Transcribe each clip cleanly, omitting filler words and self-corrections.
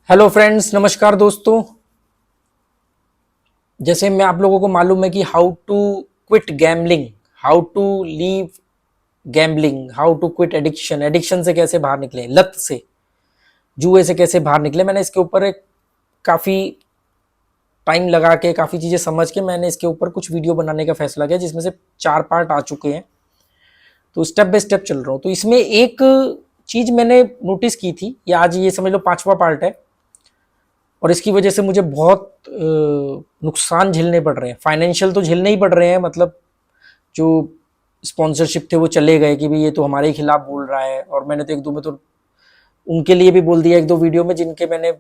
Hello friends, नमस्कार दोस्तों। जैसे मैं आप लोगों को मालूम है कि how to quit gambling, how to leave gambling, how to quit addiction, addiction से कैसे बाहर निकले, लत से, जुए से कैसे बाहर निकले। मैंने इसके ऊपर एक काफ़ी टाइम लगा के, काफ़ी चीज़ें समझ के मैंने इसके ऊपर कुछ वीडियो बनाने का फैसला किया, जिसमें से 4 पार्ट आ चुके हैं। तो स्टेप बाय स्टेप चल रहा हूँ। तो इसमें एक चीज़ मैंने नोटिस की थी, या आज ये समझ लो 5वां पार्ट है, और इसकी वजह से मुझे बहुत नुकसान झेलने पड़ रहे हैं। फाइनेंशियल तो झेलने ही पड़ रहे हैं, मतलब जो स्पॉन्सरशिप थे वो चले गए कि भाई ये तो हमारे ही खिलाफ बोल रहा है। और मैंने तो एक दो में तो उनके लिए भी बोल दिया, एक दो वीडियो में जिनके मैंने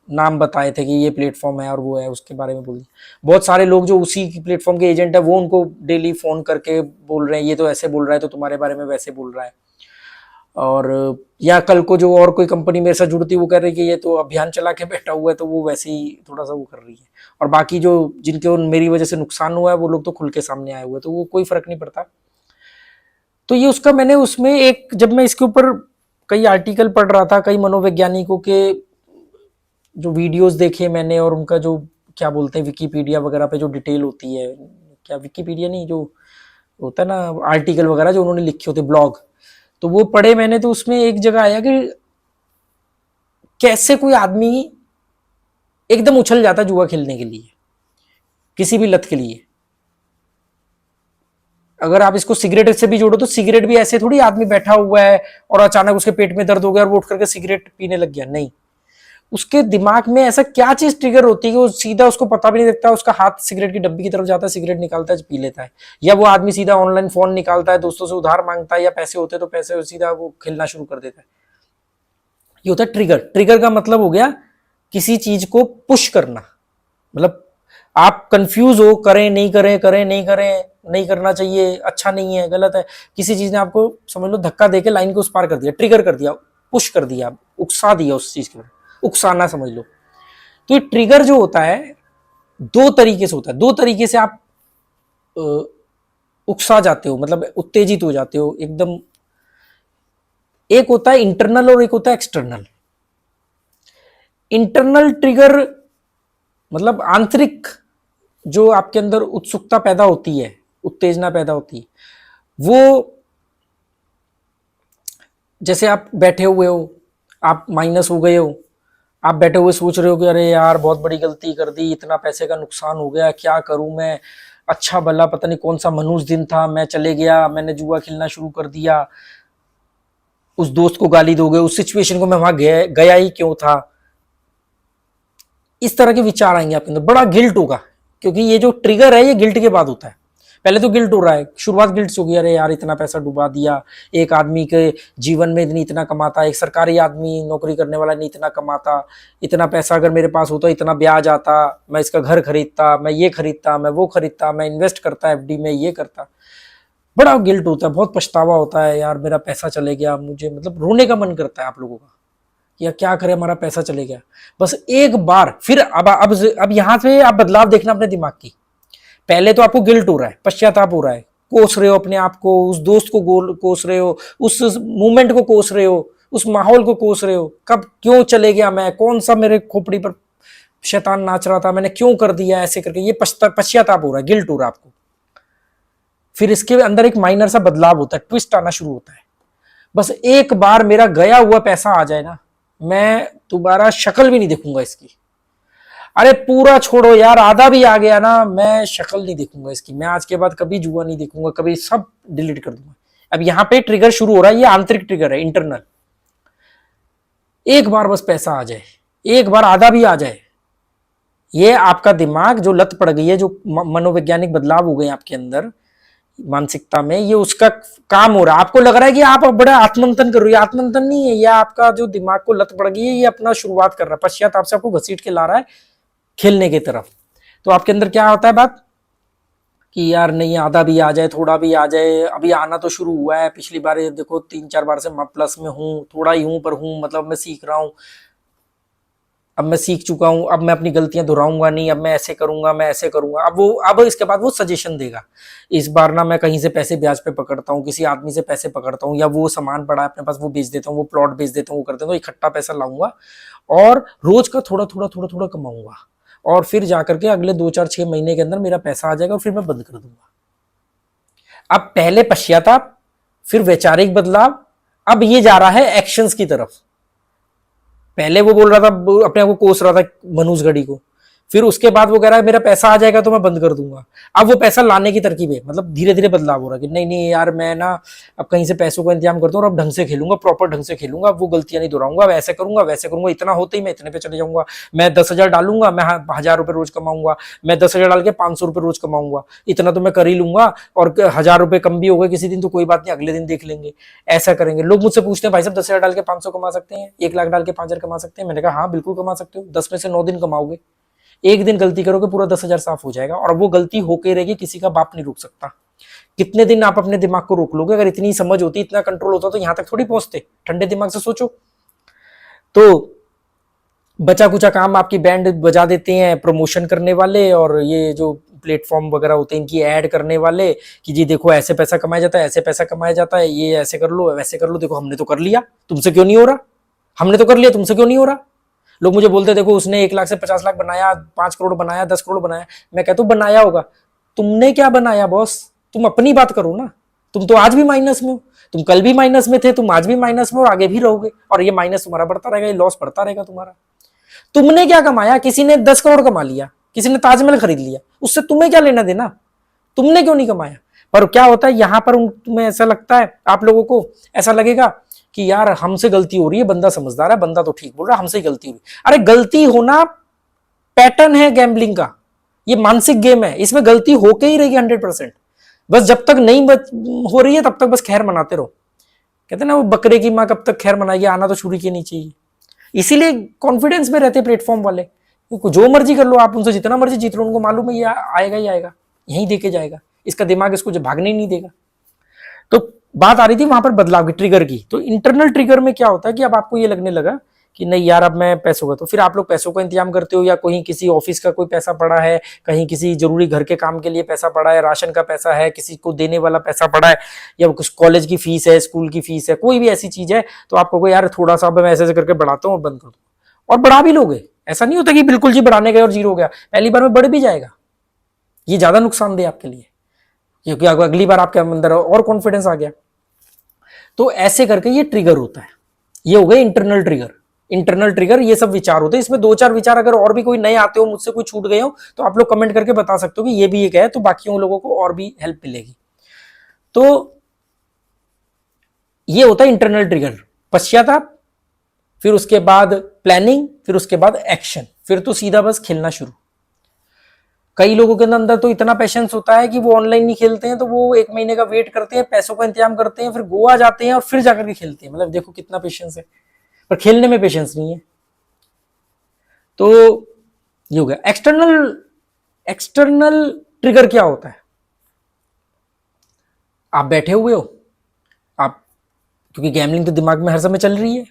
नाम बताए थे कि ये प्लेटफॉर्म है और वो है, उसके बारे में बोल दिया। बहुत सारे लोग जो उसी प्लेटफॉर्म के एजेंट है वो उनको डेली फ़ोन करके बोल रहे हैं ये तो ऐसे बोल रहा है, तो तुम्हारे बारे में वैसे बोल रहा है। और या कल को जो और कोई कंपनी मेरे साथ जुड़ती वो कह रही है कि ये तो अभियान चला के बैठा हुआ है, तो वो वैसे ही थोड़ा सा वो कर रही है। और बाकी जो जिनके मेरी वजह से नुकसान हुआ है वो लोग तो खुल के सामने आए हुए हैं, तो वो कोई फर्क नहीं पड़ता। तो ये उसका मैंने उसमें एक, जब मैं इसके ऊपर कई आर्टिकल पढ़ रहा था, कई मनोवैज्ञानिकों के जो वीडियोस देखे मैंने, और उनका जो क्या बोलते हैं विकीपीडिया वगैरह पे जो डिटेल होती है, क्या विकीपीडिया नहीं, जो होता है ना आर्टिकल वगैरह जो उन्होंने लिखे होते, ब्लॉग, तो वो पढ़े मैंने। तो उसमें एक जगह आया कि कैसे कोई आदमी एकदम उछल जाता जुआ खेलने के लिए, किसी भी लत के लिए। अगर आप इसको सिगरेट से भी जोड़ो तो सिगरेट भी ऐसे थोड़ी आदमी बैठा हुआ है और अचानक उसके पेट में दर्द हो गया और वो उठ करके सिगरेट पीने लग गया, नहीं। उसके दिमाग में ऐसा क्या चीज ट्रिगर होती है कि वो सीधा, उसको पता भी नहीं लगता, उसका हाथ सिगरेट की डब्बी की तरफ जाता है, सिगरेट निकालता है, पी लेता है। या वो आदमी सीधा ऑनलाइन फोन निकालता है, दोस्तों से उधार मांगता है, या पैसे होते तो पैसे सीधा वो खेलना शुरू कर देता है। ये होता है ट्रिगर। ट्रिगर का मतलब हो गया किसी चीज को पुश करना। मतलब आप कंफ्यूज हो, करें नहीं करें, करें नहीं करें, नहीं करना चाहिए, अच्छा नहीं है, गलत है। किसी चीज ने आपको समझ लो धक्का देके लाइन को उस पार कर दिया, ट्रिगर कर दिया, पुश कर दिया, उकसा दिया उस चीज के बारे में, उकसाना समझ लो। तो ये ट्रिगर जो होता है दो तरीके से होता है, दो तरीके से आप उकसा जाते हो, मतलब उत्तेजित हो जाते हो एकदम। एक होता है इंटरनल और एक होता है एक्सटर्नल। इंटरनल ट्रिगर मतलब आंतरिक, जो आपके अंदर उत्सुकता पैदा होती है, उत्तेजना पैदा होती है, वो जैसे आप बैठे हुए हो, आप माइनस हो गए हो, आप बैठे हुए सोच रहे हो कि अरे यार बहुत बड़ी गलती कर दी, इतना पैसे का नुकसान हो गया, क्या करूं मैं, अच्छा भला पता नहीं कौन सा मनूस दिन था, मैं चले गया, मैंने जुआ खेलना शुरू कर दिया, उस दोस्त को गाली दोगे, उस सिचुएशन को मैं वहां गया ही क्यों था। इस तरह के विचार आएंगे आपके अंदर, बड़ा गिल्ट होगा, क्योंकि ये जो ट्रिगर है ये गिल्ट के बाद होता है। पहले तो गिल्ट हो रहा है, शुरुआत गिल्ट से होगी, अरे यार इतना पैसा डुबा दिया, एक आदमी के जीवन में इतनी इतना कमाता, एक सरकारी आदमी नौकरी करने वाला नहीं इतना कमाता, इतना पैसा अगर मेरे पास होता, इतना ब्याज आता, मैं इसका घर खरीदता, मैं ये खरीदता, मैं वो खरीदता, मैं इन्वेस्ट करता एफडी में, ये करता। बड़ा गिल्ट होता है, बहुत पछतावा होता है, यार मेरा पैसा चले गया, मुझे मतलब रोने का मन करता है आप लोगों का, या क्या करें हमारा पैसा चले गया। बस एक बार फिर अब यहां से आप बदलाव देखना अपने दिमाग की। पहले तो आपको गिल्ट हो रहा है, पश्चाताप हो रहा है, कोस रहे हो अपने आप को, उस दोस्त को कोस रहे हो, उस मूवमेंट को कोस रहे हो, उस माहौल को कोस रहे हो, कब क्यों चले गया मैं, कौन सा मेरे खोपड़ी पर शैतान नाच रहा था, मैंने क्यों कर दिया ऐसे करके, ये पश्चाताप हो रहा है, गिल्ट हो रहा है आपको। फिर इसके अंदर एक माइनर सा बदलाव होता है, ट्विस्ट आना शुरू होता है। बस एक बार मेरा गया हुआ पैसा आ जाए ना, मैं दोबारा शक्ल भी नहीं देखूंगा इसकी। अरे पूरा छोड़ो यार, आधा भी आ गया ना, मैं शक्ल नहीं देखूंगा इसकी, मैं आज के बाद कभी जुआ नहीं देखूंगा, कभी सब डिलीट कर दूंगा। अब यहां पे ट्रिगर शुरू हो रहा है, ये आंतरिक ट्रिगर है, इंटरनल। एक बार बस पैसा आ जाए, एक बार आधा भी आ जाए, ये आपका दिमाग जो लत पड़ गई है, जो मनोवैज्ञानिक बदलाव हो गए आपके अंदर, मानसिकता में, ये उसका काम हो रहा है। आपको लग रहा है कि आप बड़ा आत्मंथन कर रहे हो, आत्मंथन नहीं है, यह आपका जो दिमाग को लत पड़ गई है, ये अपना शुरुआत कर रहा है, पश्चाताप से आपको घसीट के ला रहा है खेलने की तरफ। तो आपके अंदर क्या होता है बात कि यार नहीं, आधा भी आ जाए, थोड़ा भी आ जाए, अभी आना तो शुरू हुआ है, पिछली बार देखो 3-4 बार से मैं प्लस में हूँ, थोड़ा ही हूँ पर हूँ, मतलब मैं सीख रहा हूँ। अब मैं सीख चुका हूं, अब मैं अपनी गलतियां दोहराऊंगा नहीं, अब मैं ऐसे करूंगा, मैं ऐसे करूंगा। अब इसके बाद वो सजेशन देगा, इस बार ना मैं कहीं से पैसे ब्याज पे पकड़ता हूँ, किसी आदमी से पैसे पकड़ता हूँ, या वो सामान पड़ा है अपने पास वो बेच देता हूँ, वो प्लॉट बेच देता हूँ, वो कर देता हूँ, इकट्ठा पैसा लाऊंगा और रोज का थोड़ा थोड़ा थोड़ा थोड़ा कमाऊंगा, और फिर जाकर के अगले 2 4 6 महीने के अंदर मेरा पैसा आ जाएगा और फिर मैं बंद कर दूंगा। अब पहले पश्चाताप, फिर वैचारिक बदलाव, अब ये जा रहा है एक्शंस की तरफ। पहले वो बोल रहा था, अपने आप को कोस रहा था मनुष्य घड़ी को, फिर उसके बाद वो कह रहा है मेरा पैसा आ जाएगा तो मैं बंद कर दूंगा। अब वो पैसा लाने की तरकीब है, मतलब धीरे धीरे बदलाव हो रहा है कि नहीं नहीं यार, मैं ना अब कहीं से पैसों का इंतजाम करता हूँ और अब ढंग से खेलूंगा, प्रॉपर ढंग से खेलूंगा, अब वो गलतियां नहीं दोहराऊंगा, अब ऐसे करूंगा वैसे करूंगा, इतना होते ही मैं इतने पे चले जाऊंगा, मैं 10,000 डालूंगा, मैं 1,000 रुपए रोज कमाऊंगा, मैं 10,000 डाल के 500 रुपए रोज कमाऊंगा, इतना तो मैं कर ही लूंगा, और 1,000 रुपए कम भी हो गए किसी दिन तो कोई बात नहीं, अगले दिन देख लेंगे। ऐसा करेंगे। लोग मुझसे पूछते हैं भाई साहब 10,000 डाल के 500 कमा सकते हैं, 1 लाख डाल के 5,000 कमा सकते हैं? मैंने कहा हाँ बिल्कुल कमा सकते हो, 10 में से 9 दिन कमाओगे, एक दिन गलती करोगे पूरा 10,000 साफ हो जाएगा, और वो गलती होके रहेगी, किसी का बाप नहीं रोक सकता। कितने दिन आप अपने दिमाग को रोक लोगे? अगर इतनी समझ होती, इतना कंट्रोल होता तो यहां तक थोड़ी पहुंचते। ठंडे दिमाग से सोचो। तो बचा कुचा काम आपकी बैंड बजा देते हैं प्रमोशन करने वाले, और ये जो प्लेटफॉर्म वगैरह होते हैं इनकी ऐड करने वाले, कि जी देखो ऐसे पैसा कमाया जाता है, ऐसे पैसा कमाया जाता है, ये ऐसे कर लो वैसे कर लो, देखो हमने तो कर लिया, तुमसे क्यों नहीं हो रहा, हमने तो कर लिया, तुमसे क्यों नहीं हो रहा। लोग मुझे बोलते देखो उसने 1 लाख से 50 लाख बनाया, 5 करोड़ बनाया, 10 करोड़ बनाया। मैं कहता हूं बनाया होगा, तुमने क्या बनाया बॉस? तुम अपनी बात करो ना। तुम तो आज भी माइनस में हो, तुम कल भी माइनस में थे, तुम आज भी माइनस में और आगे भी रहोगे, और ये माइनस तुम्हारा बढ़ता रहेगा, ये लॉस बढ़ता रहेगा तुम्हारा। तुमने क्या कमाया? किसी ने 10 करोड़ कमा लिया, किसी ने ताजमहल खरीद लिया, उससे तुम्हें क्या लेना देना? तुमने क्यों नहीं कमाया? पर क्या होता है यहां पर तुम्हें ऐसा लगता है, आप लोगों को ऐसा लगेगा कि यार हमसे गलती हो रही है, बंदा समझदार है, बंदा तो ठीक बोल रहा है, हमसे ही गलती हो रही है। अरे गलती होना पैटर्न है गैम्बलिंग का, ये मानसिक गेम है, इसमें गलती होके ही रहेगी 100%। बस जब तक नहीं हो रही है तब तक बस खैर मनाते रहो। कहते ना वो बकरे की माँ कब तक खैर मनाएगी, आना तो छुरी के नीचे ही। इसीलिए कॉन्फिडेंस में रहते प्लेटफॉर्म वाले, जो मर्जी कर लो आप, उनसे जितना मर्जी जीत लो, उनको मालूम है ये आएगा ही आएगा, यहीं देके जाएगा, इसका दिमाग इसको जो भागने नहीं देगा। तो बात आ रही थी वहां पर बदलाव की, ट्रिगर की। तो इंटरनल ट्रिगर में क्या होता है कि अब आपको ये लगने लगा कि नहीं यार अब मैं पैसों का, तो फिर आप लोग पैसों का इंतजाम करते हो, या कहीं किसी ऑफिस का कोई पैसा पड़ा है, कहीं किसी जरूरी घर के काम के लिए पैसा पड़ा है, राशन का पैसा है, किसी को देने वाला पैसा पड़ा है, या कुछ कॉलेज की फीस है, स्कूल की फीस है, कोई भी ऐसी चीज है, तो आपको यार थोड़ा सा मैं ऐसे करके बढ़ाता हूँ और बंद कर दूँ, और बढ़ा भी लोगे। ऐसा नहीं होता कि बिल्कुल जी बढ़ाने गए और जीरो हो गया, पहली बार में बढ़ भी जाएगा। ये ज्यादा नुकसानदेह आपके लिए, क्योंकि अगली बार आपके अंदर और कॉन्फिडेंस आ गया। तो ऐसे करके ये ट्रिगर होता है। ये हो गए इंटरनल ट्रिगर। इंटरनल ट्रिगर ये सब विचार होते हैं। इसमें 2 4 विचार अगर और भी कोई नए आते हो, मुझसे कोई छूट गए हो, तो आप लोग कमेंट करके बता सकते हो कि ये भी एक है, तो बाकियों लोगों को और भी हेल्प मिलेगी। तो ये होता है इंटरनल ट्रिगर, पश्चाताप, फिर उसके बाद प्लानिंग, फिर उसके बाद एक्शन, फिर तो सीधा बस खेलना शुरू। कई लोगों के अंदर तो इतना पेशेंस होता है कि वो ऑनलाइन नहीं खेलते हैं, तो वो 1 महीने का वेट करते हैं, पैसों का इंतजाम करते हैं, फिर गोवा जाते हैं और फिर जाकर के खेलते हैं। मतलब देखो कितना पेशेंस है, पर खेलने में पेशेंस नहीं है। तो ये हो गया एक्सटर्नल। एक्सटर्नल ट्रिगर क्या होता है? आप बैठे हुए हो, आप, क्योंकि गैमलिंग तो दिमाग में हर समय चल रही है,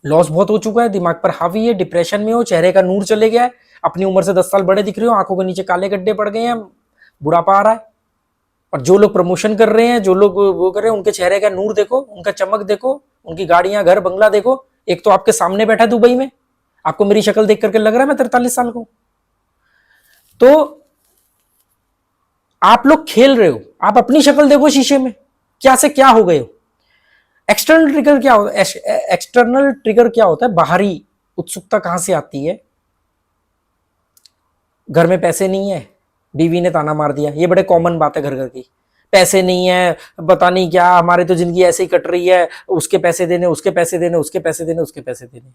लॉस बहुत हो चुका है, दिमाग पर हावी है, डिप्रेशन में हो, चेहरे का नूर चले गया है, अपनी उम्र से 10 साल बड़े दिख रहे हो, आंखों के नीचे काले गड्ढे पड़ गए हैं, बुढ़ापा आ रहा है। और जो लोग प्रमोशन कर रहे हैं, जो लोग वो कर रहे हैं, उनके चेहरे का नूर देखो, उनका चमक देखो, उनकी गाड़ियां, घर, बंगला देखो। एक तो आपके सामने बैठा है दुबई में, आपको मेरी शक्ल देख करके लग रहा है मैं 43 साल का हूं। तो आप लोग खेल रहे हो, आप अपनी शक्ल देखो शीशे में, क्या से क्या हो गए हो। एक्सटर्नल ट्रिगर क्या होता है? एक्सटर्नल ट्रिगर क्या होता है? बाहरी उत्सुकता कहां से आती है? घर में पैसे नहीं है, बीवी ने ताना मार दिया, ये बड़े कॉमन बात है घर घर की। पैसे नहीं है, पता नहीं क्या, हमारे तो जिंदगी ऐसे ही कट रही है, उसके पैसे देने, उसके पैसे देने, उसके पैसे देने, उसके पैसे देने।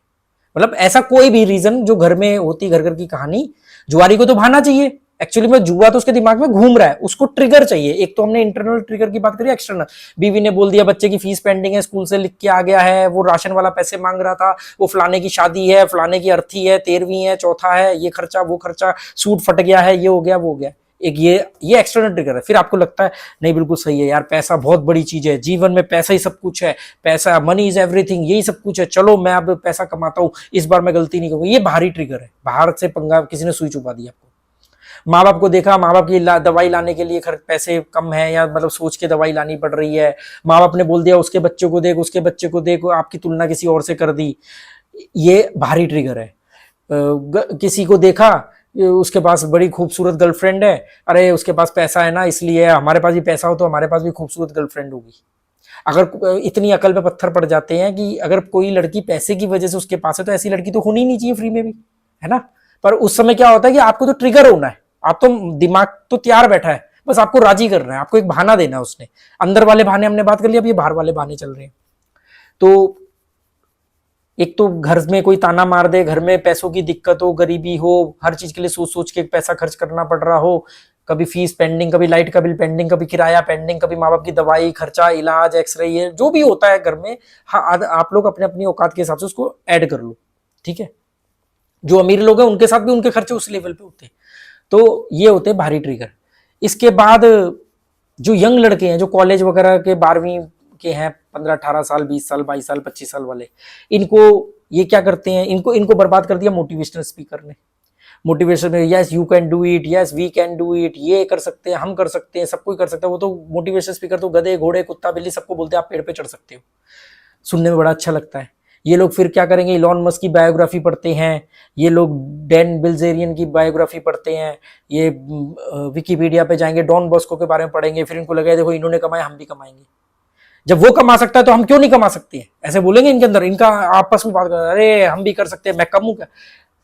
मतलब ऐसा कोई भी रीजन जो घर में होती, घर घर की कहानी। जुआरी को तो भाना चाहिए, एक्चुअली में जुआ तो उसके दिमाग में घूम रहा है, उसको ट्रिगर चाहिए। एक तो हमने इंटरनल ट्रिगर की बात करी, एक्सटर्नल। बीवी ने बोल दिया बच्चे की फीस पेंडिंग है, स्कूल से लिख के आ गया है, वो राशन वाला पैसे मांग रहा था, वो फलाने की शादी है, फलाने की अर्थी है, 13वीं है, चौथा है, ये खर्चा वो खर्चा, सूट फट गया है, ये हो गया वो हो गया। एक ये एक्सटर्नल ट्रिगर है। फिर आपको लगता है नहीं बिल्कुल सही है यार, पैसा बहुत बड़ी चीज है, जीवन में पैसा ही सब कुछ है, पैसा मनी इज एवरीथिंग, यही सब कुछ है, चलो मैं अब पैसा कमाता हूं, इस बार मैं गलती नहीं करूंगा। ये बाहरी ट्रिगर है, बाहर से पंगा, किसी ने सुई चुपा दी आपको। माँ बाप को देखा, माँ बाप की दवाई लाने के लिए पैसे कम है या मतलब सोच के दवाई लानी पड़ रही है, माँ बाप ने बोल दिया उसके बच्चे को देख, उसके बच्चे को देख, आपकी तुलना किसी और से कर दी, ये बाहरी ट्रिगर है। किसी को देखा उसके पास बड़ी खूबसूरत गर्लफ्रेंड है, अरे उसके पास पैसा है ना इसलिए, हमारे पास भी पैसा हो तो हमारे पास भी खूबसूरत गर्लफ्रेंड होगी। अगर इतनी अकल पे पत्थर पड़ जाते हैं कि अगर कोई लड़की पैसे की वजह से उसके पास है तो ऐसी लड़की तो होनी नहीं चाहिए फ्री में भी, है ना। पर उस समय क्या होता है कि आपको तो ट्रिगर होना है, आप तो दिमाग तो तैयार बैठा है, बस आपको राजी करना है, आपको एक बहाना देना है। उसने अंदर वाले बहाने हमने बात कर लिया, अब ये बाहर वाले बहाने चल रहे हैं। तो एक तो घर में कोई ताना मार दे, घर में पैसों की दिक्कत हो, गरीबी हो, हर चीज के लिए सोच सोच के पैसा खर्च करना पड़ रहा हो, कभी फीस पेंडिंग, कभी लाइट का बिल पेंडिंग, कभी किराया पेंडिंग, कभी माँ बाप की दवाई खर्चा, इलाज, एक्सरे, ये जो भी होता है घर में, हाँ आप लोग अपने अपनी औकात के हिसाब से उसको ऐड कर लो, ठीक है। जो अमीर लोग हैं उनके साथ भी उनके खर्चे उस लेवल पे होते हैं। तो ये होते हैं बाहरी ट्रिगर। इसके बाद जो यंग लड़के हैं, जो कॉलेज वगैरह के 12वीं के हैं, 15-18 साल, 20 साल, 22 साल, 25 साल वाले, इनको ये क्या करते हैं, इनको बर्बाद कर दिया मोटिवेशनल स्पीकर ने। मोटिवेशन में yes you can do it, yes we can do it, ये कर सकते हैं, हम कर सकते हैं, सब कोई कर सकता है। वो तो मोटिवेशनल स्पीकर तो गधे घोड़े कुत्ता बिल्ली सबको बोलते हैं आप पेड़ पे चढ़ सकते हो, सुनने में बड़ा अच्छा लगता है। ये लोग फिर क्या करेंगे, इलॉन मस्क की बायोग्राफी पढ़ते हैं, ये लोग डैन बिल्जेरियन की बायोग्राफी पढ़ते हैं, ये विकिपीडिया पे जाएंगे, डॉन बॉस्को के बारे में पढ़ेंगे, फिर इनको लगेगा देखो इन्होंने कमाया हम भी कमाएंगे। जब वो कमा सकता है तो हम क्यों नहीं कमा सकते हैं, ऐसे बोलेंगे इनके अंदर, इनका आपस में बात कर, अरे हम भी कर सकते हैं, मैं कम हूं क्या।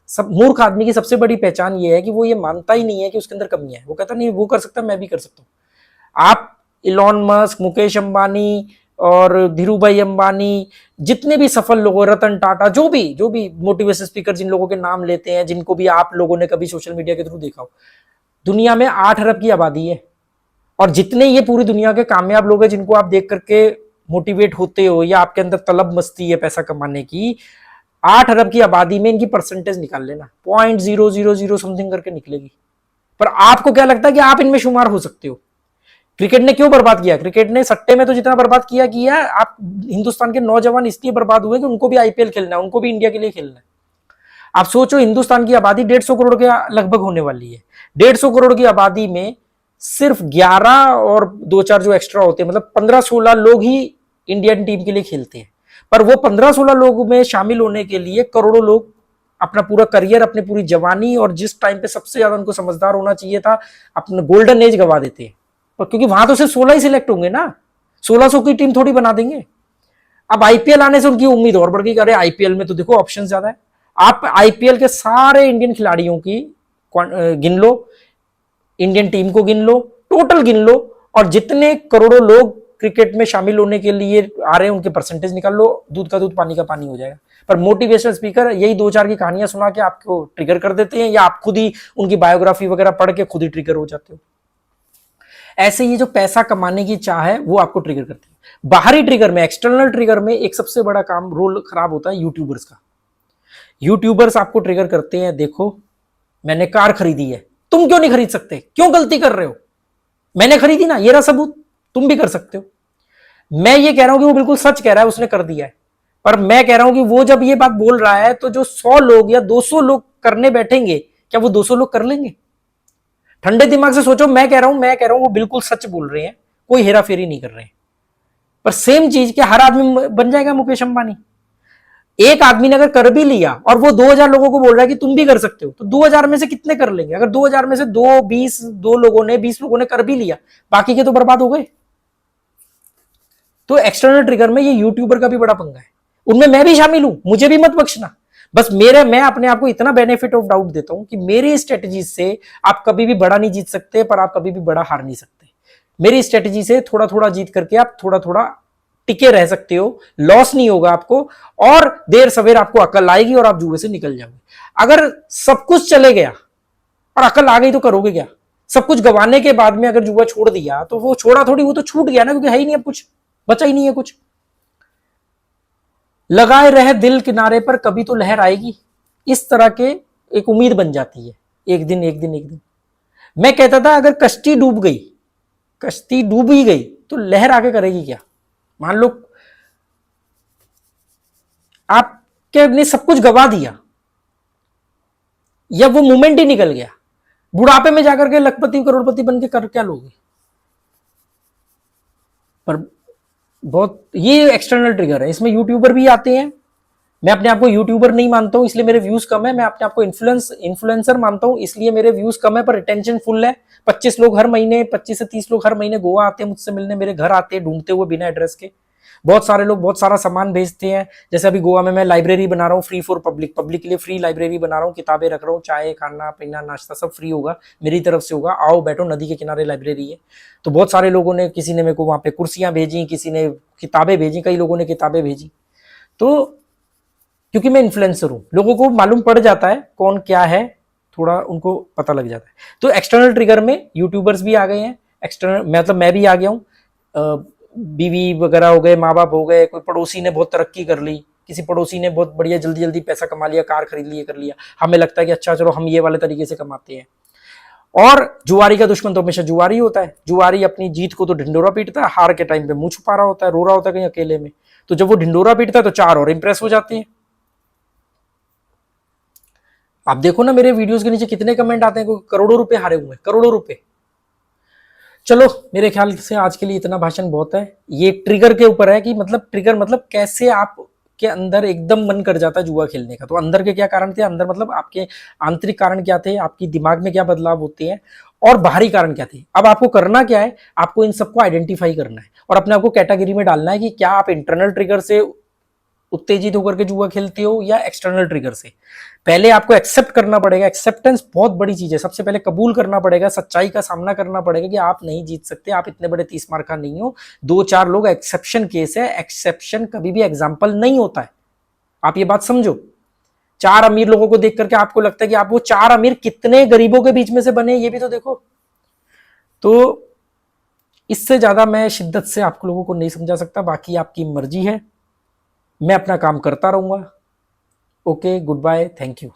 सब मूर्ख आदमी की सबसे बड़ी पहचान ये है कि वो ये मानता ही नहीं है कि उसके अंदर कमियां है, वो कहता नहीं वो कर सकता है मैं भी कर सकता हूँ। आप इलॉन मस्क, मुकेश अंबानी और धीरू भाई अंबानी, जितने भी सफल लोग, रतन टाटा, जो भी मोटिवेशन स्पीकर जिन लोगों के नाम लेते हैं, जिनको भी आप लोगों ने कभी सोशल मीडिया के थ्रू देखा हो, दुनिया में 8 अरब की आबादी है। और जितने ये पूरी दुनिया के कामयाब लोग हैं जिनको आप देख करके मोटिवेट होते हो या आपके अंदर तलब मस्ती है पैसा कमाने की, 8 अरब की आबादी में इनकी परसेंटेज निकाल लेना, 0.000 समथिंग करके निकलेगी। पर आपको क्या लगता है कि आप इनमें शुमार हो सकते हो। क्रिकेट ने क्यों बर्बाद किया, क्रिकेट ने सट्टे में तो जितना बर्बाद किया आप हिंदुस्तान के नौजवान इसलिए बर्बाद हुए कि उनको भी आईपीएल खेलना है, उनको भी इंडिया के लिए खेलना है। आप सोचो हिंदुस्तान की आबादी 150 करोड़ के लगभग होने वाली है, 150 करोड़ की आबादी में सिर्फ 11 और 2-4 जो एक्स्ट्रा होते हैं, मतलब 15-16 लोग ही इंडियन टीम के लिए खेलते हैं। पर वो 15-16 लोगों में शामिल होने के लिए करोड़ों लोग अपना पूरा करियर, अपनी पूरी जवानी और जिस टाइम पे सबसे ज्यादा उनको समझदार होना चाहिए था, अपना गोल्डन एज गवा देते हैं। पर क्योंकि वहां तो सिर्फ 16 ही सिलेक्ट होंगे ना, 1600 की टीम थोड़ी बना देंगे। अब आईपीएल आने से उनकी उम्मीद और बढ़ गई, अरे आईपीएल में तो देखो ऑप्शन ज्यादा है। आप आईपीएल के सारे इंडियन खिलाड़ियों की गिन लो, इंडियन टीम को गिन लो, टोटल गिन लो, और जितने करोड़ों लोग क्रिकेट में शामिल होने के लिए आ रहे हैं उनके परसेंटेज निकाल लो, दूध का दूध पानी का पानी हो जाएगा। पर मोटिवेशनल स्पीकर यही 2-4 की कहानियां सुना के आपको ट्रिगर कर देते हैं, या आप खुद ही उनकी बायोग्राफी वगैरह पढ़ के खुद ही ट्रिगर हो जाते हो। ऐसे ये जो पैसा कमाने की चाह है वो आपको ट्रिगर करती है। बाहरी ट्रिगर में, एक्सटर्नल ट्रिगर में एक सबसे बड़ा काम, रोल खराब होता है यूट्यूबर्स का। यूट्यूबर्स आपको ट्रिगर करते हैं, देखो मैंने कार खरीदी है, तुम क्यों नहीं खरीद सकते, क्यों गलती कर रहे हो, मैंने खरीदी ना, ये रहा सबूत, तुम भी कर सकते हो। मैं ये कह रहा हूं कि वो बिल्कुल सच कह रहा है, उसने कर दिया है। पर मैं कह रहा हूं कि वो जब ये बात बोल रहा है तो जो 100 लोग या 200 लोग करने बैठेंगे, क्या वो 200 लोग कर लेंगे। ठंडे दिमाग से सोचो, मैं कह रहा हूं वो बिल्कुल सच बोल रहे हैं, कोई हेरा फेरी नहीं कर रहे हैं। पर सेम चीज क्या हर आदमी बन जाएगा मुकेश अंबानी। एक आदमी ने अगर कर भी लिया और वो 2000 लोगों को बोल रहा है कि तुम भी कर सकते हो, तो 2000 में से कितने कर लेंगे। अगर 2000 में से 2 लोगों ने कर भी लिया, बाकी के तो बर्बाद हो गए। तो एक्सटर्नल ट्रिगर में ये यूट्यूबर का भी बड़ा पंगा है, उनमें मैं भी शामिल हूं, मुझे भी मत बख्शना। बस मैं अपने आप को इतना बेनिफिट ऑफ डाउट देता हूं कि मेरी स्ट्रेटजी से आप कभी भी बड़ा नहीं जीत सकते, पर आप कभी भी बड़ा हार नहीं सकते। मेरी स्ट्रेटजी से थोड़ा थोड़ा जीत करके आप थोड़ा थोड़ा टिके रह सकते हो, लॉस नहीं होगा आपको, और देर सवेर आपको अकल आएगी और आप जुए से निकल जाओगे। अगर सब कुछ चले गया और अकल आ गई तो करोगे क्या। सब कुछ गंवाने के बाद में अगर जुआ छोड़ दिया तो वो छोड़ा थोड़ी, वो तो छूट गया ना, क्योंकि है ही नहीं, अब कुछ बचा ही नहीं है कुछ। लगाए रहे दिल किनारे पर, कभी तो लहर आएगी, इस तरह के एक उम्मीद बन जाती है, एक दिन एक दिन एक दिन। मैं कहता था अगर कश्ती डूब गई, कश्ती डूब ही गई तो लहर आके करेगी क्या? मान लो आपके ने सब कुछ गवा दिया या वो मोमेंट ही निकल गया, बुढ़ापे में जाकर के लखपति करोड़पति बन के कर क्या लोगे? पर बहुत ये एक्सटर्नल ट्रिगर है। इसमें यूट्यूबर भी आते हैं। मैं अपने आप को यूट्यूबर नहीं मानता हूं इसलिए मेरे व्यूज कम है। मैं अपने आप को इन्फ्लुएंसर मानता हूं इसलिए मेरे व्यूज कम है, पर रिटेंशन फुल है। 25 लोग हर महीने, 25 से 30 लोग हर महीने गोवा आते हैं मुझसे मिलने, मेरे घर आते हैं ढूंढते हुए बिना एड्रेस के। बहुत सारे लोग बहुत सारा सामान भेजते हैं। जैसे अभी गोवा में मैं लाइब्रेरी बना रहा हूँ फ्री फॉर पब्लिक, पब्लिक के लिए फ्री लाइब्रेरी बना रहा हूँ, किताबें रख रहा हूँ, चाय खाना पीना नाश्ता सब फ्री होगा, मेरी तरफ से होगा। आओ बैठो, नदी के किनारे लाइब्रेरी है। तो बहुत सारे लोगों ने, किसी ने मेरे को वहां पे कुर्सियां भेजी, किसी ने किताबें भेजी, कई लोगों ने किताबें भेजी। तो क्योंकि मैं इन्फ्लुएंसर हूं, लोगों को मालूम पड़ जाता है कौन क्या है, थोड़ा उनको पता लग जाता है। तो एक्सटर्नल ट्रिगर में यूट्यूबर्स भी आ गए हैं, एक्सटर्नल मतलब मैं भी आ गया हूँ। बीवी वगैरह हो गए, माँ बाप हो गए, कोई पड़ोसी ने बहुत तरक्की कर ली, किसी पड़ोसी ने बहुत बढ़िया जल्दी जल्दी पैसा कमा लिया, कार खरीद लिए, कर लिया, हमें लगता है कि अच्छा चलो हम ये वाले तरीके से कमाते हैं। और जुआरी का दुश्मन तो हमेशा जुआरी होता है। जुआरी अपनी जीत को तो ढिंडोरा पीटता है, हार के टाइम पे मुंह छुपा रहा होता है, रो रहा होता है कहीं अकेले में। तो जब वो ढिंडोरा पीटता है तो चार और इंप्रेस हो जाते हैं। आप देखो ना मेरे वीडियोस के नीचे कितने कमेंट आते हैं, कोई करोड़ों रुपए हारे हुए हैं, करोड़ों रुपए। चलो मेरे ख्याल से आज के लिए इतना भाषण बहुत है। ये ट्रिगर के ऊपर है कि मतलब ट्रिगर मतलब कैसे आप के अंदर एकदम मन कर जाता है जुआ खेलने का। तो अंदर के क्या कारण थे, अंदर मतलब आपके आंतरिक कारण क्या थे, आपकी दिमाग में क्या बदलाव होते हैं, और बाहरी कारण क्या थे। अब आपको करना क्या है, आपको इन सबको आइडेंटिफाई करना है और अपने आपको कैटेगरी में डालना है कि क्या आप इंटरनल ट्रिगर से उत्तेजित होकर के जुआ खेलते हो या एक्सटर्नल ट्रिगर से। पहले आपको एक्सेप्ट करना पड़ेगा, एक्सेप्टेंस बहुत बड़ी चीज है। सबसे पहले कबूल करना पड़ेगा, सच्चाई का सामना करना पड़ेगा कि आप नहीं जीत सकते, आप इतने बड़े 30 मार का नहीं हो। 2-4 लोग एक्सेप्शन केस है, एक्सेप्शन कभी भी एग्जाम्पल नहीं होता है, आप ये बात समझो। 4 अमीर लोगों को देख करके आपको लगता है कि आप वो 4 अमीर कितने गरीबों के बीच में से बने, ये भी तो देखो। तो इससे ज्यादा मैं शिद्दत से आप लोगों को नहीं समझा सकता, बाकी आपकी मर्जी है। मैं अपना काम करता रहूंगा। Okay, goodbye, thank you.